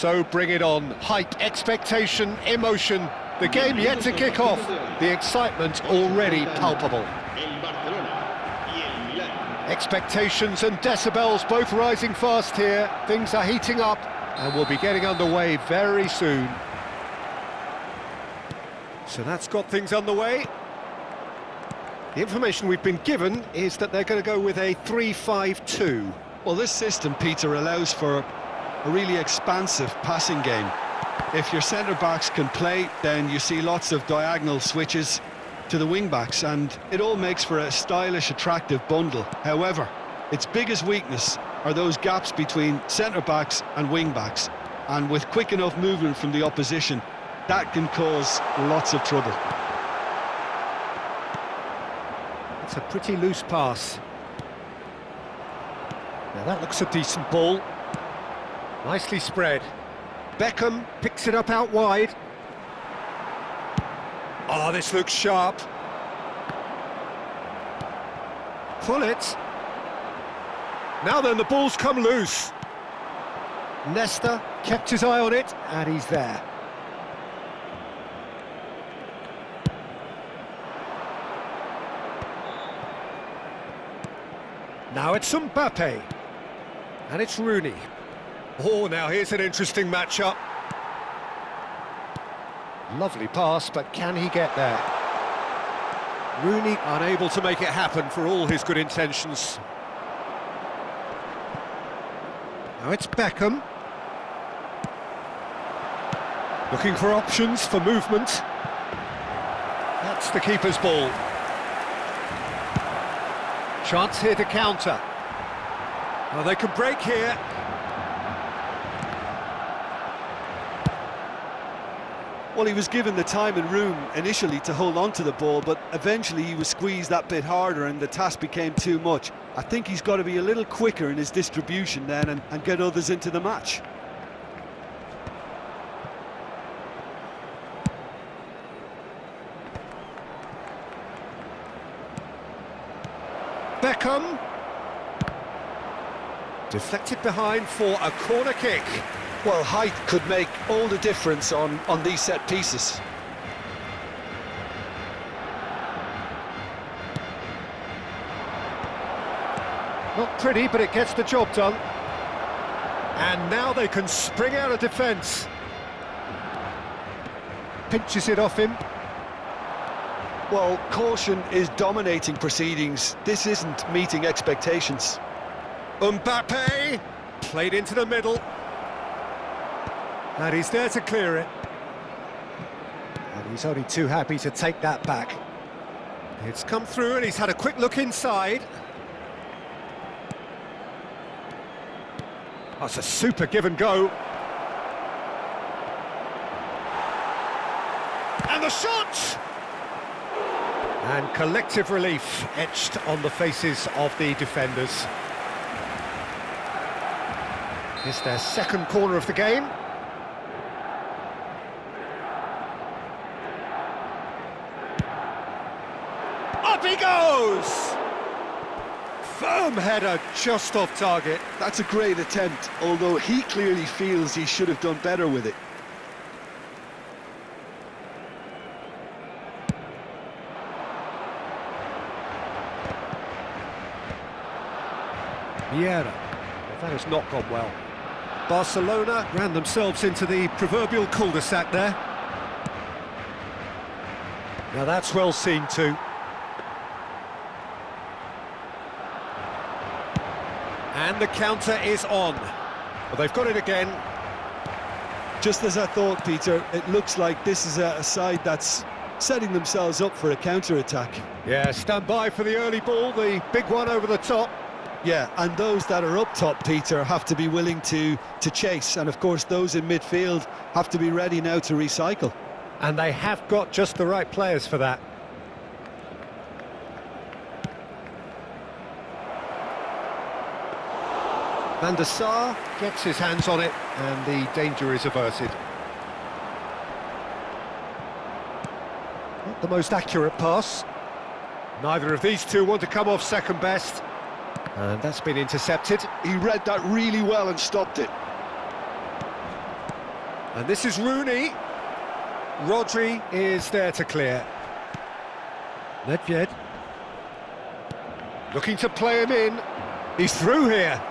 So bring it on. Hype, expectation, emotion. The game yet to kick off. The excitement already palpable. Expectations and decibels both rising fast here. Things are heating up and we'll be getting underway very soon. So that's got things underway. The information we've been given is that they're going to go with a 3-5-2. Well, this system, Peter, allows for a really expansive passing game. If your centre-backs can play, then you see lots of diagonal switches to the wing-backs, and it all makes for a stylish, attractive bundle. However, its biggest weakness are those gaps between centre-backs and wing-backs, and with quick enough movement from the opposition, that can cause lots of trouble. It's a pretty loose pass. Now that looks a decent ball. Nicely spread. Beckham picks it up out wide. Oh, this looks sharp. Pull it. Now then, the ball's come loose. Nesta kept his eye on it, and he's there. Now it's Mbappe. And it's Rooney. Oh, now here's an interesting matchup. Lovely pass, but can he get there? Rooney unable to make it happen for all his good intentions. Now it's Beckham. Looking for options for movement. That's the keeper's ball. Chance here to counter. Well, they can break here. Well, he was given the time and room initially to hold on to the ball, but eventually he was squeezed that bit harder and the task became too much. I think he's got to be a little quicker in his distribution then and get others into the match. Beckham. Deflected behind for a corner kick. Well, height could make all the difference on these set pieces. Not pretty, but it gets the job done. And now they can spring out of defence. Pinches it off him. Well, caution is dominating proceedings. This isn't meeting expectations. Mbappe played into the middle. And he's there to clear it. And he's only too happy to take that back. It's come through and he's had a quick look inside. That's a super give and go. And the shot! And collective relief etched on the faces of the defenders. It's their second corner of the game. Up he goes! Firm header just off target. That's a great attempt, although he clearly feels he should have done better with it. Vieira. Well, that has not gone well. Barcelona ran themselves into the proverbial cul-de-sac there. Now that's well seen too. And the counter is on. Well, they've got it again. Just as I thought, Peter, it looks like this is a side that's setting themselves up for a counter-attack. Yeah, stand by for the early ball, the big one over the top. Yeah, and those that are up top, Peter, have to be willing to chase. And, of course, those in midfield have to be ready now to recycle. And they have got just the right players for that. Van der Sar gets his hands on it, and the danger is averted. Not the most accurate pass. Neither of these two want to come off second best. And that's been intercepted. He read that really well and stopped it. And this is Rooney. Rodri is there to clear. Nedved. Looking to play him in. He's through here.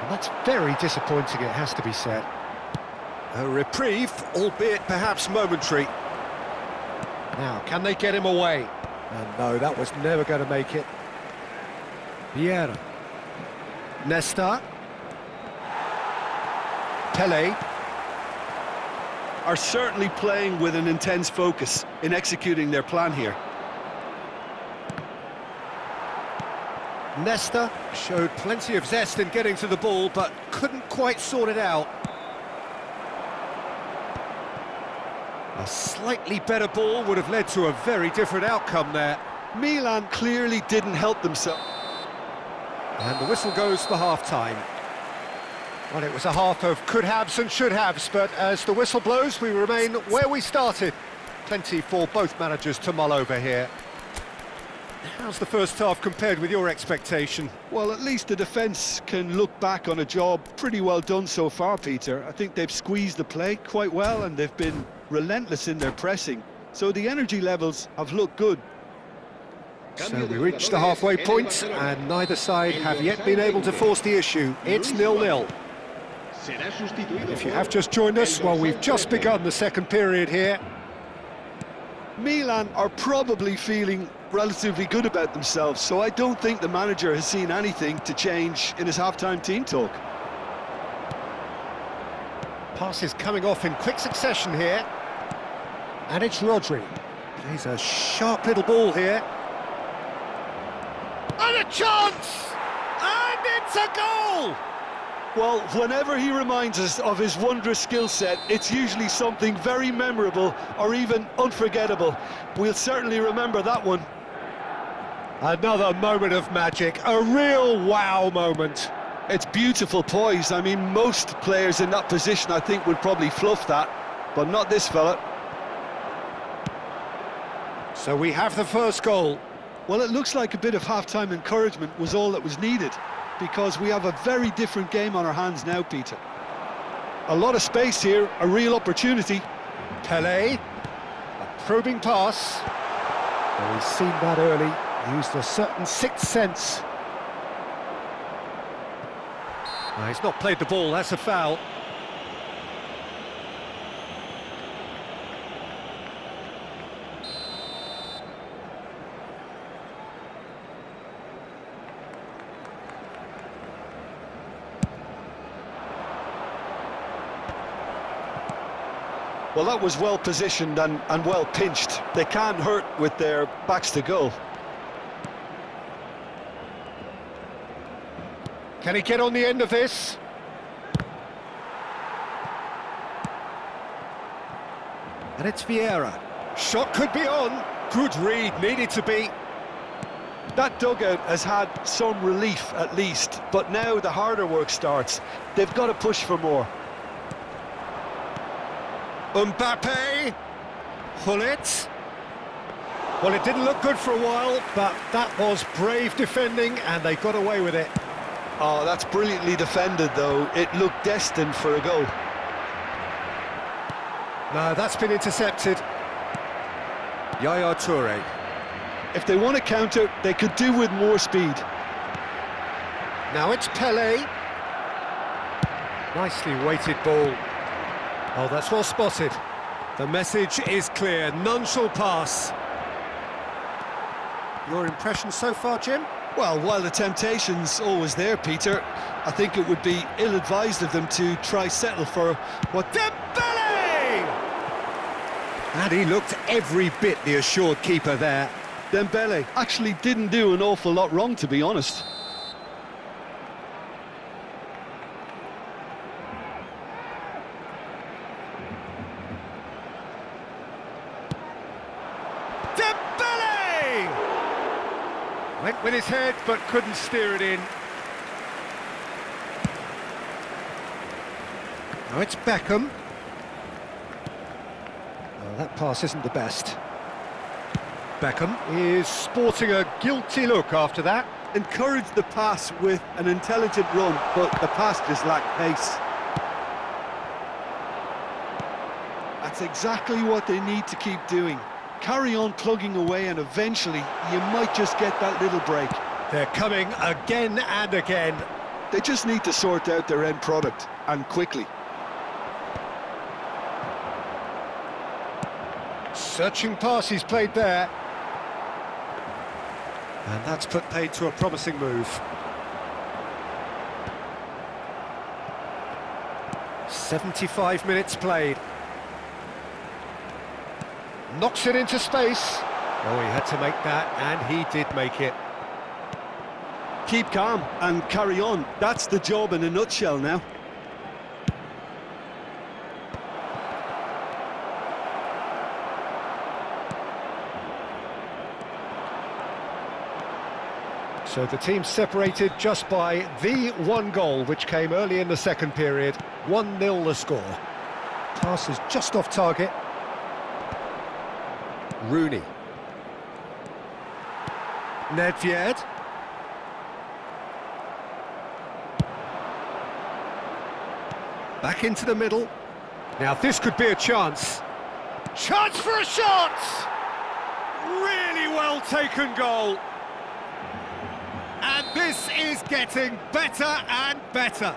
And that's very disappointing, it has to be said. A reprieve, albeit perhaps momentary. Now, can they get him away? And no, that was never going to make it. Vieira. Nesta. Pele. Are certainly playing with an intense focus in executing their plan here. Nesta showed plenty of zest in getting to the ball, but couldn't quite sort it out. A slightly better ball would have led to a very different outcome there. Milan clearly didn't help themselves. And the whistle goes for half-time. Well, it was a half of could-haves and should-haves, but as the whistle blows, we remain where we started. Plenty for both managers to mull over here. How's the first half compared with your expectation? Well, at least the defence can look back on a job pretty well done so far, Peter. I think they've squeezed the play quite well and they've been relentless in their pressing. So the energy levels have looked good. So we reached the halfway point and neither side have yet been able to force the issue. It's 0-0. If you have just joined us, well, we've just begun the second period here. Milan are probably feeling relatively good about themselves, so I don't think the manager has seen anything to change in his half-time team talk. Passes coming off in quick succession here. And it's Rodri. Plays a sharp little ball here. And a chance! And it's a goal! Well, whenever he reminds us of his wondrous skill set, it's usually something very memorable or even unforgettable. We'll certainly remember that one. Another moment of magic, a real wow moment. It's beautiful poise. I mean, most players in that position, I think, would probably fluff that, but not this fella. So we have the first goal. Well, it looks like a bit of half-time encouragement was all that was needed, because we have a very different game on our hands now, Peter. A lot of space here, a real opportunity. Pele, a probing pass. Well, he's seen that early, used a certain sixth sense. No, he's not played the ball, that's a foul. Well, that was well positioned and well pinched. They can't hurt with their backs to goal. Can he get on the end of this? And it's Vieira. Shot could be on. Good read, needed to be. That dugout has had some relief at least, but now the harder work starts. They've got to push for more. Mbappe, Gullit. Well, it didn't look good for a while, but that was brave defending, and they got away with it. Oh, that's brilliantly defended, though. It looked destined for a goal. No, that's been intercepted. Yaya Toure. If they want to counter, they could do with more speed. Now it's Pele. Nicely weighted ball. Oh, that's well spotted. The message is clear, none shall pass. Your impression so far, Jim? Well, while the temptation's always there, Peter, I think it would be ill-advised of them to try settle for what... Dembele! And he looked every bit the assured keeper there. Dembele actually didn't do an awful lot wrong, to be honest. Went with his head, but couldn't steer it in. Now it's Beckham. Oh, that pass isn't the best. Beckham is sporting a guilty look after that. Encouraged the pass with an intelligent run, but the pass just lacked pace. That's exactly what they need to keep doing. Carry on plugging away and eventually you might just get that little break. They're coming again and again. They just need to sort out their end product, and quickly. Searching pass he's played there. And that's put paid to a promising move. 75 minutes played. Knocks it into space. Oh, he had to make that, and he did make it. Keep calm and carry on. That's the job in a nutshell now. So the team separated just by the one goal, which came early in the second period. 1-0 the score. Pass is just off target. Rooney. Nedved. Back into the middle. Now this could be a chance. Chance for a shot! Really well taken goal. And this is getting better and better.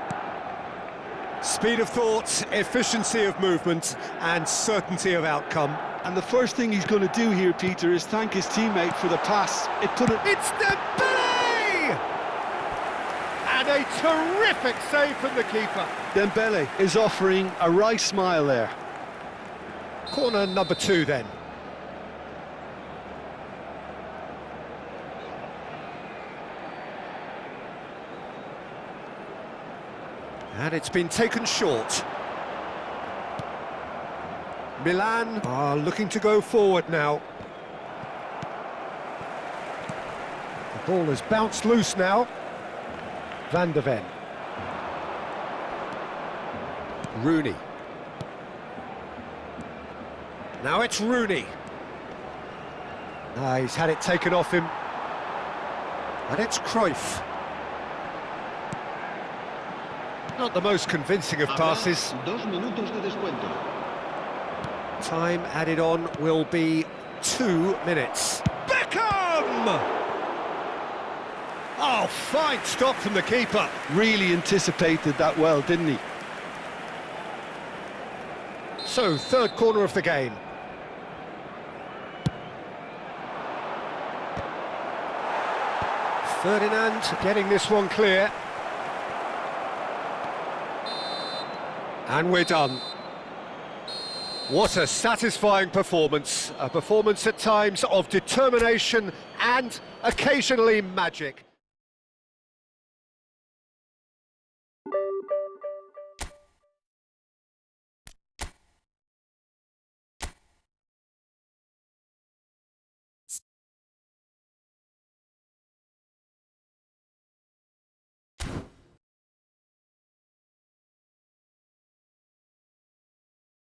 Speed of thought, efficiency of movement, and certainty of outcome. And the first thing he's going to do here, Peter, is thank his teammate for the pass. It's Dembele! And a terrific save from the keeper. Dembele is offering a wry smile there. Corner number 2 then. And it's been taken short. Milan are looking to go forward now. The ball has bounced loose now. Van de Ven. Rooney. Now it's Rooney. He's had it taken off him. And it's Cruyff. Not the most convincing of passes. 2 minutos de descuento. Time added on will be 2 minutes. Beckham! Oh, fine stop from the keeper. Really anticipated that well, didn't he? So, third corner of the game. Ferdinand getting this one clear. And we're done. What a satisfying performance. A performance at times of determination and occasionally magic.